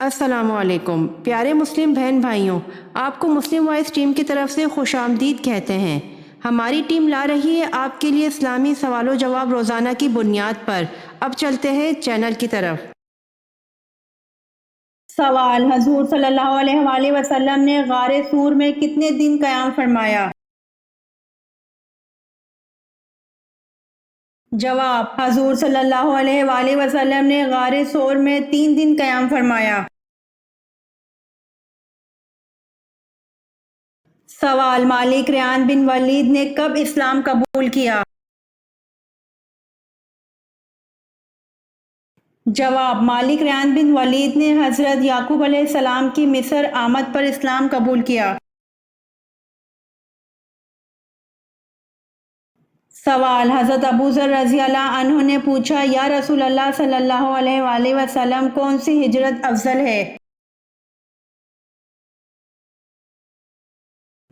السلام علیکم پیارے مسلم بہن بھائیوں، آپ کو مسلم وائس ٹیم کی طرف سے خوش آمدید کہتے ہیں۔ ہماری ٹیم لا رہی ہے آپ کے لیے اسلامی سوال و جواب روزانہ کی بنیاد پر۔ اب چلتے ہیں چینل کی طرف۔ سوال: حضور صلی اللہ علیہ وآلہ وسلم نے غار ثور میں کتنے دن قیام فرمایا؟ جواب: حضور صلی اللہ علیہ وآلہ وسلم نے غار ثور میں 3 دن قیام فرمایا۔ سوال: مالک ریان بن ولید نے کب اسلام قبول کیا؟ جواب: مالک ریان بن ولید نے حضرت یعقوب علیہ السلام کی مصر آمد پر اسلام قبول کیا۔ سوال: حضرت ابو ذر رضی اللہ عنہ نے پوچھا، یا رسول اللہ صلی اللہ علیہ وآلہ وسلم، کون سی ہجرت افضل ہے؟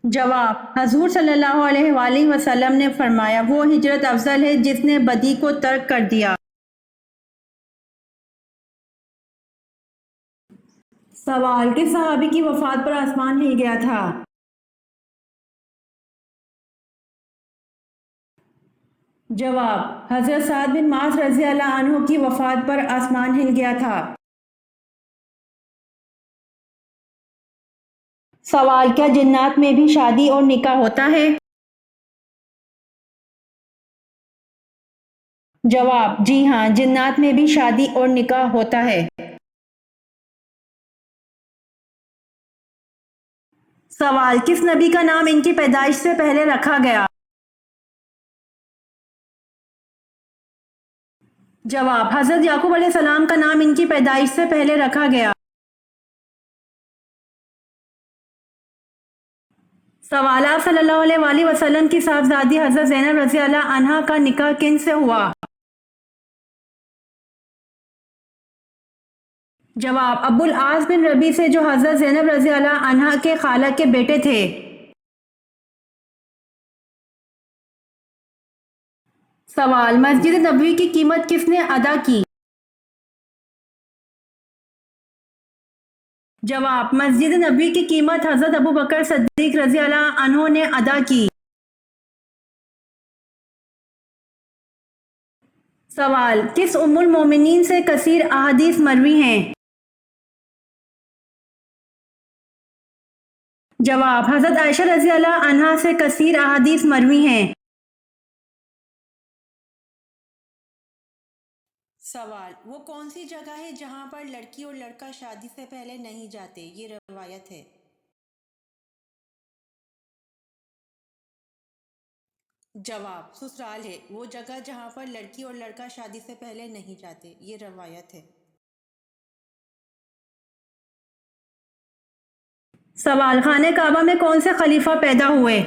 جواب: حضور صلی اللہ علیہ وآلہ وسلم نے فرمایا، وہ ہجرت افضل ہے جس نے بدی کو ترک کر دیا۔ سوال: کس صحابی کی وفات پر آسمان ہل گیا تھا؟ جواب: حضرت سعد بن معاذ رضی اللہ عنہ کی وفات پر آسمان ہل گیا تھا۔ سوال: کیا جنات میں بھی شادی اور نکاح ہوتا ہے؟ جواب: جی ہاں، جنات میں بھی شادی اور نکاح ہوتا ہے۔ سوال: کس نبی کا نام ان کی پیدائش سے پہلے رکھا گیا؟ جواب: حضرت یعقوب علیہ السلام کا نام ان کی پیدائش سے پہلے رکھا گیا۔ سوال: آپ صلی اللہ علیہ وآلہ وسلم کی صاحبزادی حضرت زینب رضی اللہ عنہا کا نکاح کن سے ہوا؟ جواب: ابو العاص بن ربیع سے، جو حضرت زینب رضی اللہ عنہا کے خالہ کے بیٹے تھے۔ سوال: مسجد نبوی کی قیمت کس نے ادا کی؟ جواب: مسجد نبوی کی قیمت حضرت ابو بکر صدیق رضی اللہ عنہ نے ادا کی۔ سوال: کس ام المومنین سے کثیر احادیث مروی ہیں؟ جواب: حضرت عائشہ رضی اللہ عنہا سے کثیر احادیث مروی ہیں۔ سوال: وہ کون سی جگہ ہے جہاں پر لڑکی اور لڑکا شادی سے پہلے نہیں جاتے؟ یہ روایت ہے۔ جواب: سسرال ہے، وہ جگہ جہاں پر لڑکی اور لڑکا شادی سے پہلے نہیں جاتے۔ یہ روایت ہے۔ سوال: خانہ کعبہ میں کون سے خلیفہ پیدا ہوئے؟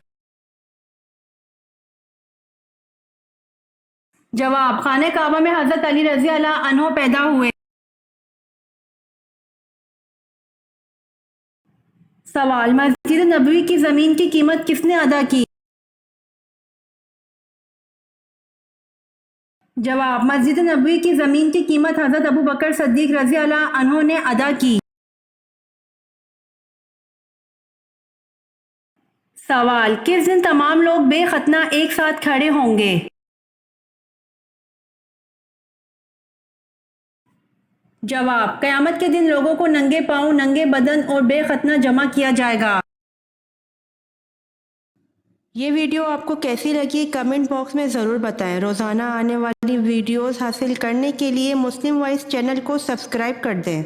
جواب: خانہ کعبہ میں حضرت علی رضی اللہ عنہ پیدا ہوئے۔ سوال: مسجد نبوی کی زمین کی قیمت کس نے ادا کی؟ جواب: مسجد نبوی کی زمین کی قیمت حضرت ابو بکر صدیق رضی اللہ عنہ نے ادا کی۔ سوال: کس دن تمام لوگ بے ختنہ ایک ساتھ کھڑے ہوں گے؟ جواب: قیامت کے دن لوگوں کو ننگے پاؤں، ننگے بدن اور بے ختنہ جمع کیا جائے گا۔ یہ ویڈیو آپ کو کیسی لگی کمنٹ باکس میں ضرور بتائیں۔ روزانہ آنے والی ویڈیوز حاصل کرنے کے لیے مسلم وائس چینل کو سبسکرائب کر دیں۔